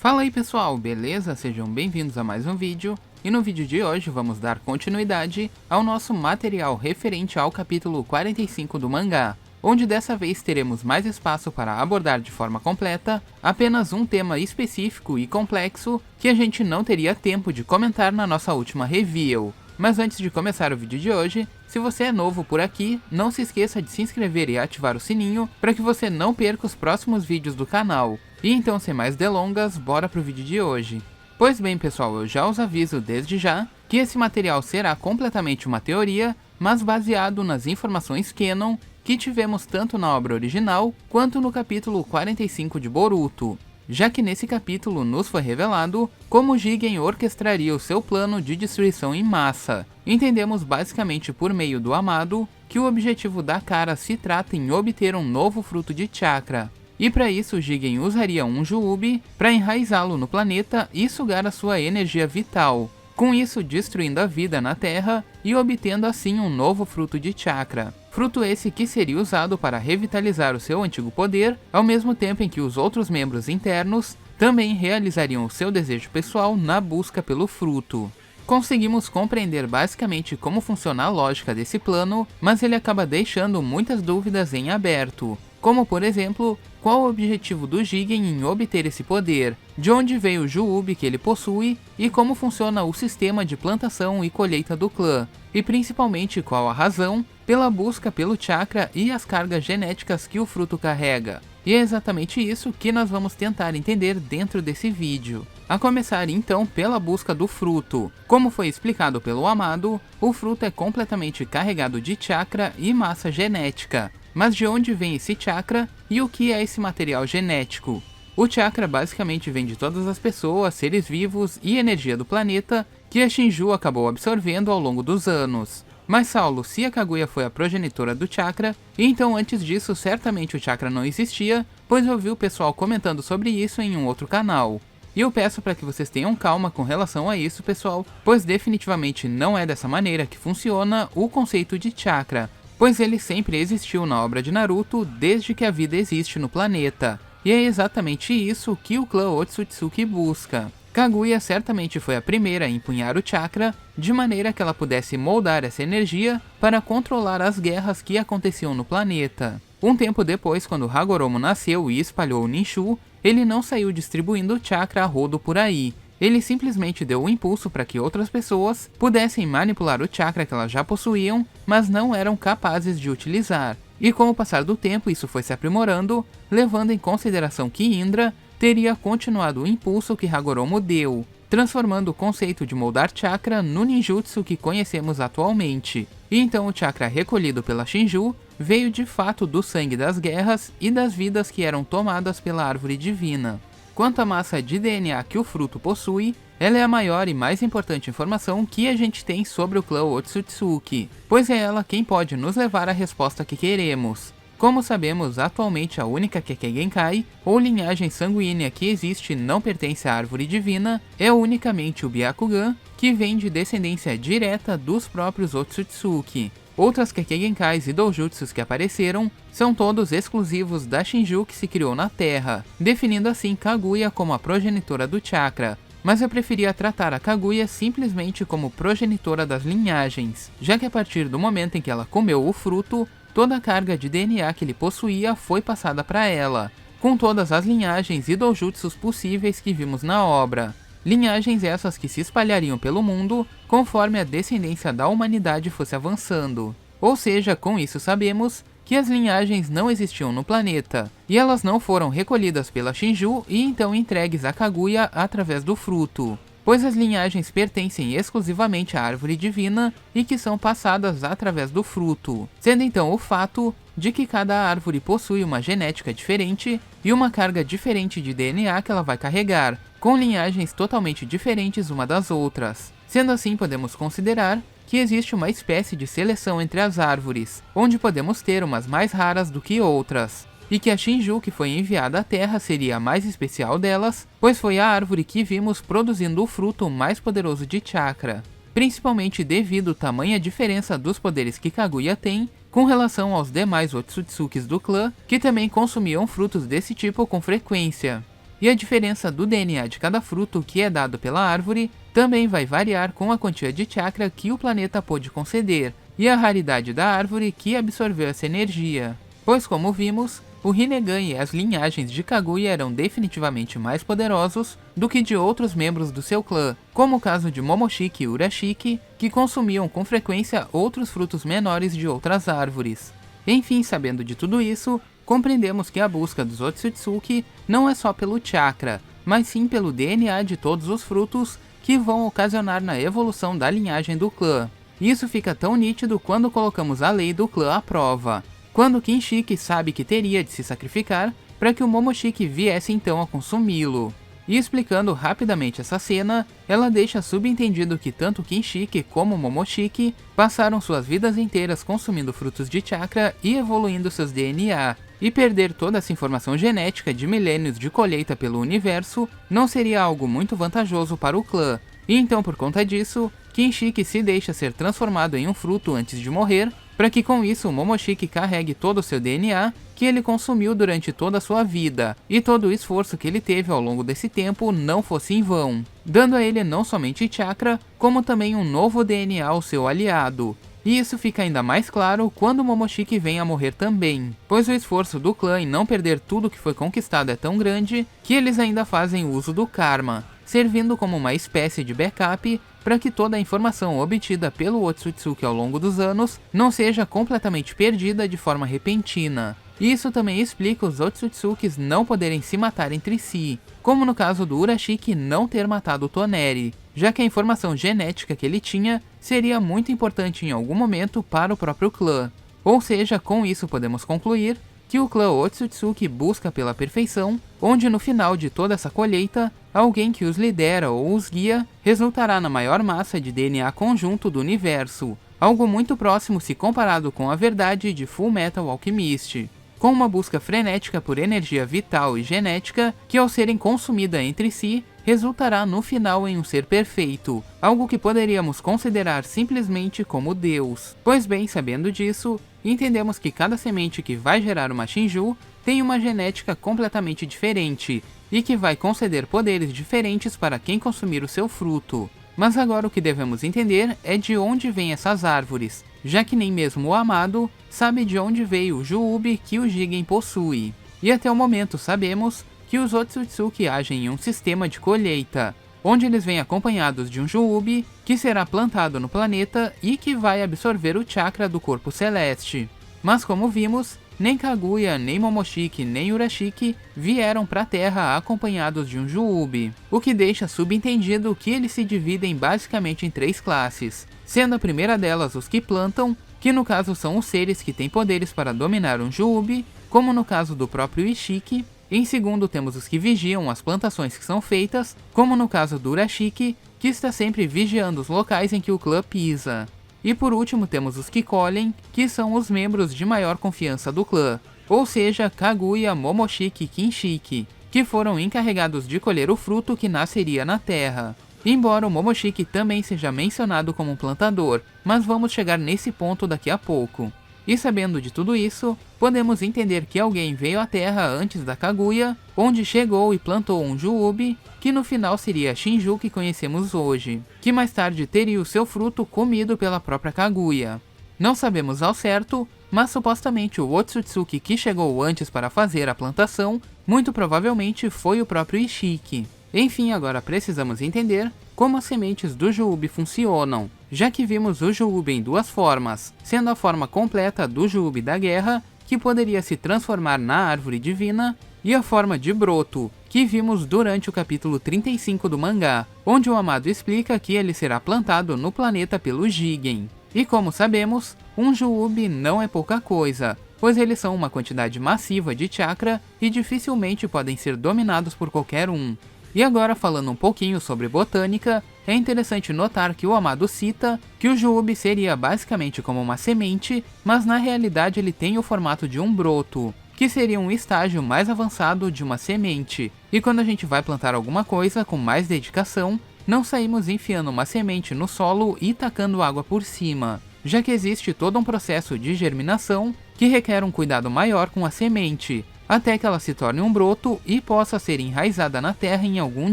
Fala aí pessoal, beleza? Sejam bem-vindos a mais um vídeo, e no vídeo de hoje vamos dar continuidade ao nosso material referente ao capítulo 45 do mangá, onde dessa vez teremos mais espaço para abordar de forma completa apenas um tema específico e complexo que a gente não teria tempo de comentar na nossa última review. Mas antes de começar o vídeo de hoje, se você é novo por aqui, não se esqueça de se inscrever e ativar o sininho para que você não perca os próximos vídeos do canal. E então, sem mais delongas, bora pro vídeo de hoje. Pois bem pessoal, eu já os aviso desde já que esse material será completamente uma teoria, mas baseado nas informações canon que tivemos tanto na obra original quanto no capítulo 45 de Boruto, já que nesse capítulo nos foi revelado como Jigen orquestraria o seu plano de destruição em massa. Entendemos basicamente por meio do Amado que o objetivo da Cara se trata em obter um novo fruto de chakra, e para isso Jigen usaria um Juubi para enraizá-lo no planeta e sugar a sua energia vital, com isso destruindo a vida na Terra e obtendo assim um novo fruto de chakra. Fruto esse que seria usado para revitalizar o seu antigo poder, ao mesmo tempo em que os outros membros internos também realizariam o seu desejo pessoal na busca pelo fruto. Conseguimos compreender basicamente como funciona a lógica desse plano, mas ele acaba deixando muitas dúvidas em aberto, como por exemplo, qual o objetivo do Jigen em obter esse poder, de onde veio o Juubi que ele possui e como funciona o sistema de plantação e colheita do clã, e principalmente qual a razão pela busca pelo chakra e as cargas genéticas que o fruto carrega. E é exatamente isso que nós vamos tentar entender dentro desse vídeo. A começar então pela busca do fruto. Como foi explicado pelo Amado, o fruto é completamente carregado de chakra e massa genética. Mas de onde vem esse chakra e o que é esse material genético? O chakra basicamente vem de todas as pessoas, seres vivos e energia do planeta que a Shinju acabou absorvendo ao longo dos anos. Mas Saulo, se a Kaguya foi a progenitora do chakra, então antes disso certamente o chakra não existia, pois eu vi o pessoal comentando sobre isso em um outro canal. E eu peço para que vocês tenham calma com relação a isso pessoal, pois definitivamente não é dessa maneira que funciona o conceito de chakra, pois ele sempre existiu na obra de Naruto desde que a vida existe no planeta. E é exatamente isso que o clã Otsutsuki busca. Kaguya certamente foi a primeira a empunhar o chakra, de maneira que ela pudesse moldar essa energia para controlar as guerras que aconteciam no planeta. Um tempo depois, quando Hagoromo nasceu e espalhou o Ninshu, ele não saiu distribuindo chakra a rodo por aí. Ele simplesmente deu um impulso para que outras pessoas pudessem manipular o chakra que elas já possuíam, mas não eram capazes de utilizar. E com o passar do tempo isso foi se aprimorando, levando em consideração que Indra teria continuado o impulso que Hagoromo deu, transformando o conceito de moldar chakra no ninjutsu que conhecemos atualmente. E então o chakra recolhido pela Shinju veio de fato do sangue das guerras e das vidas que eram tomadas pela árvore divina. Quanto à massa de DNA que o fruto possui, ela é a maior e mais importante informação que a gente tem sobre o clã Otsutsuki, pois é ela quem pode nos levar à resposta que queremos. Como sabemos, atualmente a única Kekkei Genkai, ou linhagem sanguínea que existe não pertence à árvore divina, é unicamente o Byakugan, que vem de descendência direta dos próprios Otsutsuki. Outras Kekkei Genkais e Doujutsus que apareceram são todos exclusivos da Shinju que se criou na Terra, definindo assim Kaguya como a progenitora do chakra. Mas eu preferia tratar a Kaguya simplesmente como progenitora das linhagens, já que a partir do momento em que ela comeu o fruto, toda a carga de DNA que ele possuía foi passada para ela, com todas as linhagens e doujutsus possíveis que vimos na obra. Linhagens essas que se espalhariam pelo mundo conforme a descendência da humanidade fosse avançando. Ou seja, com isso sabemos que as linhagens não existiam no planeta, e elas não foram recolhidas pela Shinju e então entregues a Kaguya através do fruto, pois as linhagens pertencem exclusivamente à árvore divina e que são passadas através do fruto, sendo então o fato de que cada árvore possui uma genética diferente e uma carga diferente de DNA que ela vai carregar, com linhagens totalmente diferentes uma das outras. Sendo assim, podemos considerar que existe uma espécie de seleção entre as árvores, onde podemos ter umas mais raras do que outras, e que a Shinju que foi enviada à Terra seria a mais especial delas, pois foi a árvore que vimos produzindo o fruto mais poderoso de chakra, principalmente devido à tamanha diferença dos poderes que Kaguya tem com relação aos demais Otsutsukis do clã, que também consumiam frutos desse tipo com frequência. e a diferença do DNA de cada fruto que é dado pela árvore também vai variar com a quantia de chakra que o planeta pôde conceder, e a raridade da árvore que absorveu essa energia. Pois como vimos, o Rinnegan e as linhagens de Kaguya eram definitivamente mais poderosos do que de outros membros do seu clã, como o caso de Momoshiki e Urashiki, que consumiam com frequência outros frutos menores de outras árvores. Enfim, sabendo de tudo isso, compreendemos que a busca dos Otsutsuki não é só pelo chakra, mas sim pelo DNA de todos os frutos que vão ocasionar na evolução da linhagem do clã. Isso fica tão nítido quando colocamos a lei do clã à prova, quando Kinshiki sabe que teria de se sacrificar para que o Momoshiki viesse então a consumi-lo. E explicando rapidamente essa cena, ela deixa subentendido que tanto Kinshiki como Momoshiki passaram suas vidas inteiras consumindo frutos de chakra e evoluindo seus DNA, e perder toda essa informação genética de milênios de colheita pelo universo não seria algo muito vantajoso para o clã, e então por conta disso, Kinshiki se deixa ser transformado em um fruto antes de morrer, para que com isso o Momoshiki carregue todo o seu DNA que ele consumiu durante toda a sua vida, e todo o esforço que ele teve ao longo desse tempo não fosse em vão, dando a ele não somente chakra, como também um novo DNA ao seu aliado. E isso fica ainda mais claro quando Momoshiki vem a morrer também, pois o esforço do clã em não perder tudo que foi conquistado é tão grande que eles ainda fazem uso do Karma, servindo como uma espécie de backup para que toda a informação obtida pelo Otsutsuki ao longo dos anos não seja completamente perdida de forma repentina. Isso também explica os Otsutsukis não poderem se matar entre si, como no caso do Urashiki não ter matado o Toneri, já que a informação genética que ele tinha seria muito importante em algum momento para o próprio clã. Ou seja, com isso podemos concluir que o clã Otsutsuki busca pela perfeição, onde no final de toda essa colheita, alguém que os lidera ou os guia resultará na maior massa de DNA conjunto do universo, algo muito próximo se comparado com a verdade de Fullmetal Alchemist, com uma busca frenética por energia vital e genética que, ao serem consumida entre si, resultará no final em um ser perfeito, algo que poderíamos considerar simplesmente como Deus. Pois bem, sabendo disso, entendemos que cada semente que vai gerar uma Shinju tem uma genética completamente diferente, e que vai conceder poderes diferentes para quem consumir o seu fruto. Mas agora o que devemos entender é de onde vêm essas árvores, já que nem mesmo o Amado sabe de onde veio o Juubi que o Jigen possui. E até o momento sabemos que os Otsutsuki agem em um sistema de colheita, onde eles vêm acompanhados de um Juubi que será plantado no planeta e que vai absorver o chakra do corpo celeste. Mas como vimos, nem Kaguya, nem Momoshiki, nem Urashiki vieram para a Terra acompanhados de um Juubi, o que deixa subentendido que eles se dividem basicamente em 3 classes, sendo a primeira delas os que plantam, que no caso são os seres que têm poderes para dominar um Juubi, como no caso do próprio Ishiki. Em segundo temos os que vigiam as plantações que são feitas, como no caso do Urashiki, que está sempre vigiando os locais em que o clã pisa. E por último temos os que colhem, que são os membros de maior confiança do clã, ou seja, Kaguya, Momoshiki e Kinshiki, que foram encarregados de colher o fruto que nasceria na terra. Embora o Momoshiki também seja mencionado como um plantador, mas vamos chegar nesse ponto daqui a pouco. E sabendo de tudo isso, podemos entender que alguém veio à Terra antes da Kaguya, onde chegou e plantou um Juubi, que no final seria a Shinju que conhecemos hoje, que mais tarde teria o seu fruto comido pela própria Kaguya. Não sabemos ao certo, mas supostamente o Otsutsuki que chegou antes para fazer a plantação, muito provavelmente foi o próprio Ishiki. Enfim, agora precisamos entender como as sementes do Juubi funcionam, já que vimos o Juubi em 2 formas, sendo a forma completa do Juubi da guerra, que poderia se transformar na árvore divina, e a forma de broto, que vimos durante o capítulo 35 do mangá, onde o Amado explica que ele será plantado no planeta pelo Jigen. E como sabemos, um Juubi não é pouca coisa, pois eles são uma quantidade massiva de chakra e dificilmente podem ser dominados por qualquer um. E agora, falando um pouquinho sobre botânica, é interessante notar que o Amado cita que o Juubi seria basicamente como uma semente, mas na realidade ele tem o formato de um broto, que seria um estágio mais avançado de uma semente. E quando a gente vai plantar alguma coisa com mais dedicação, não saímos enfiando uma semente no solo e tacando água por cima, já que existe todo um processo de germinação que requer um cuidado maior com a semente, até que ela se torne um broto e possa ser enraizada na terra em algum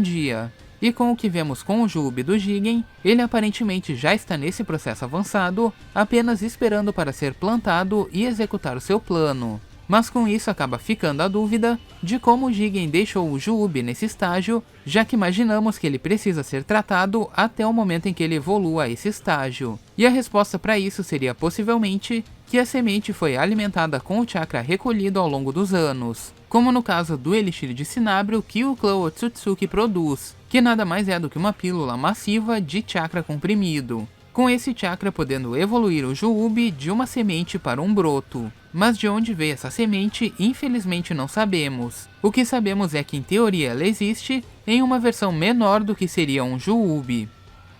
dia. E com o que vemos com o Juubi do Jigen, ele aparentemente já está nesse processo avançado, apenas esperando para ser plantado e executar o seu plano. Mas com isso acaba ficando a dúvida de como o Jigen deixou o Juubi nesse estágio, já que imaginamos que ele precisa ser tratado até o momento em que ele evolua a esse estágio. E a resposta para isso seria possivelmente que a semente foi alimentada com o chakra recolhido ao longo dos anos, como no caso do elixir de Cinabrio que o clã Otsutsuki produz, que nada mais é do que uma pílula massiva de chakra comprimido, com esse chakra podendo evoluir o Juubi de uma semente para um broto. Mas de onde veio essa semente, infelizmente não sabemos. O que sabemos é que em teoria ela existe em uma versão menor do que seria um Juubi.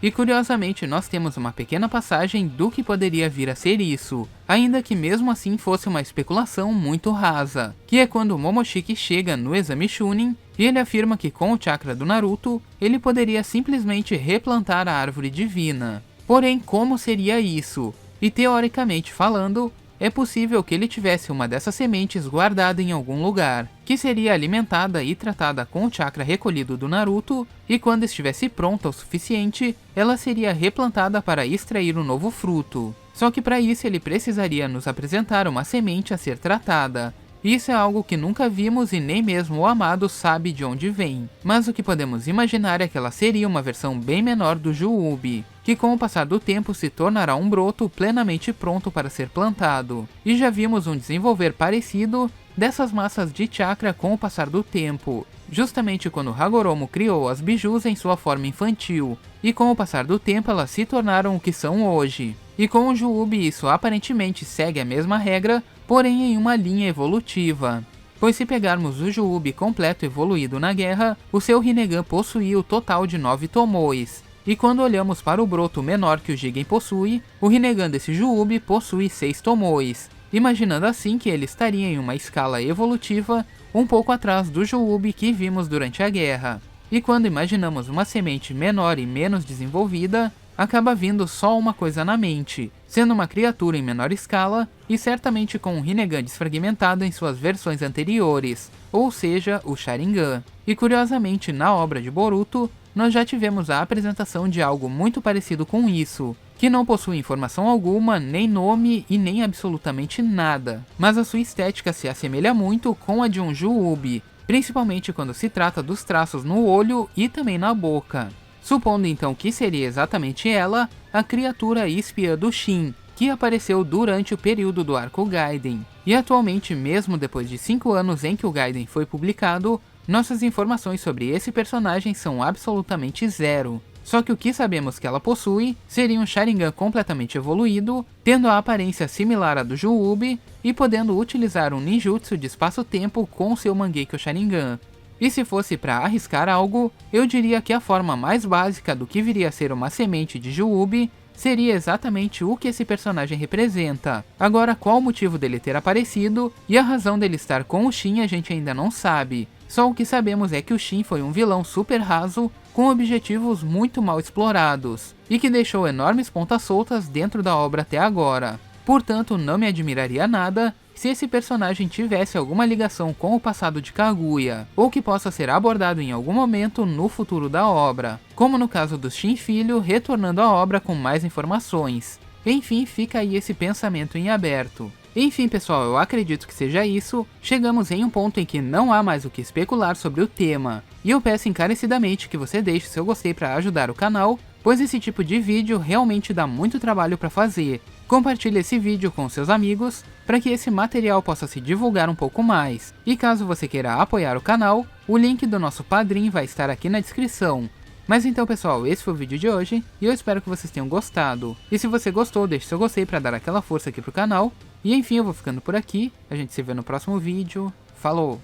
E curiosamente nós temos uma pequena passagem do que poderia vir a ser isso, ainda que mesmo assim fosse uma especulação muito rasa, que é quando Momoshiki chega no exame Chunin e ele afirma que com o chakra do Naruto, ele poderia simplesmente replantar a árvore divina. Porém, como seria isso? E teoricamente falando, é possível que ele tivesse uma dessas sementes guardada em algum lugar, que seria alimentada e tratada com o chakra recolhido do Naruto, e quando estivesse pronta o suficiente, ela seria replantada para extrair um novo fruto. Só que para isso ele precisaria nos apresentar uma semente a ser tratada. Isso é algo que nunca vimos e nem mesmo o Amado sabe de onde vem. Mas o que podemos imaginar é que ela seria uma versão bem menor do Juubi, que com o passar do tempo se tornará um broto plenamente pronto para ser plantado. E já vimos um desenvolver parecido dessas massas de chakra com o passar do tempo, justamente quando Hagoromo criou as bijus em sua forma infantil, e com o passar do tempo elas se tornaram o que são hoje. E com o Juubi isso aparentemente segue a mesma regra, porém em uma linha evolutiva. Pois se pegarmos o Juubi completo evoluído na guerra, o seu Rinnegan possuía o total de 9 Tomoes. E quando olhamos para o broto menor que o Jigen possui, o Rinnegan desse Juubi possui 6 Tomoes, imaginando assim que ele estaria em uma escala evolutiva um pouco atrás do Juubi que vimos durante a guerra. E quando imaginamos uma semente menor e menos desenvolvida, acaba vindo só uma coisa na mente, sendo uma criatura em menor escala e certamente com um Rinnegan desfragmentado em suas versões anteriores, ou seja, o Sharingan. E curiosamente, na obra de Boruto, nós já tivemos a apresentação de algo muito parecido com isso, que não possui informação alguma, nem nome e nem absolutamente nada, mas a sua estética se assemelha muito com a de um Juubi, principalmente quando se trata dos traços no olho e também na boca. Supondo então que seria exatamente ela, a criatura espiã do Shin, que apareceu durante o período do arco Gaiden. E atualmente, mesmo depois de 5 anos em que o Gaiden foi publicado, nossas informações sobre esse personagem são absolutamente zero. Só que o que sabemos que ela possui seria um Sharingan completamente evoluído, tendo a aparência similar à do Juubi e podendo utilizar um ninjutsu de espaço-tempo com seu Mangekyo Sharingan. E se fosse para arriscar algo, eu diria que a forma mais básica do que viria a ser uma semente de Juubi seria exatamente o que esse personagem representa. Agora, qual o motivo dele ter aparecido e a razão dele estar com o Shin a gente ainda não sabe. Só o que sabemos é que o Shin foi um vilão super raso com objetivos muito mal explorados e que deixou enormes pontas soltas dentro da obra até agora. Portanto, não me admiraria nada se esse personagem tivesse alguma ligação com o passado de Kaguya, ou que possa ser abordado em algum momento no futuro da obra, como no caso do Shin Filho retornando à obra com mais informações. Enfim, fica aí esse pensamento em aberto. Enfim pessoal, eu acredito que seja isso, chegamos em um ponto em que não há mais o que especular sobre o tema, e eu peço encarecidamente que você deixe seu gostei para ajudar o canal, pois esse tipo de vídeo realmente dá muito trabalho para fazer. Compartilhe esse vídeo com seus amigos, para que esse material possa se divulgar um pouco mais. E caso você queira apoiar o canal, o link do nosso Padrim vai estar aqui na descrição. Mas então pessoal, esse foi o vídeo de hoje, e eu espero que vocês tenham gostado. E se você gostou, deixe seu gostei para dar aquela força aqui pro canal. E enfim, eu vou ficando por aqui, a gente se vê no próximo vídeo. Falou!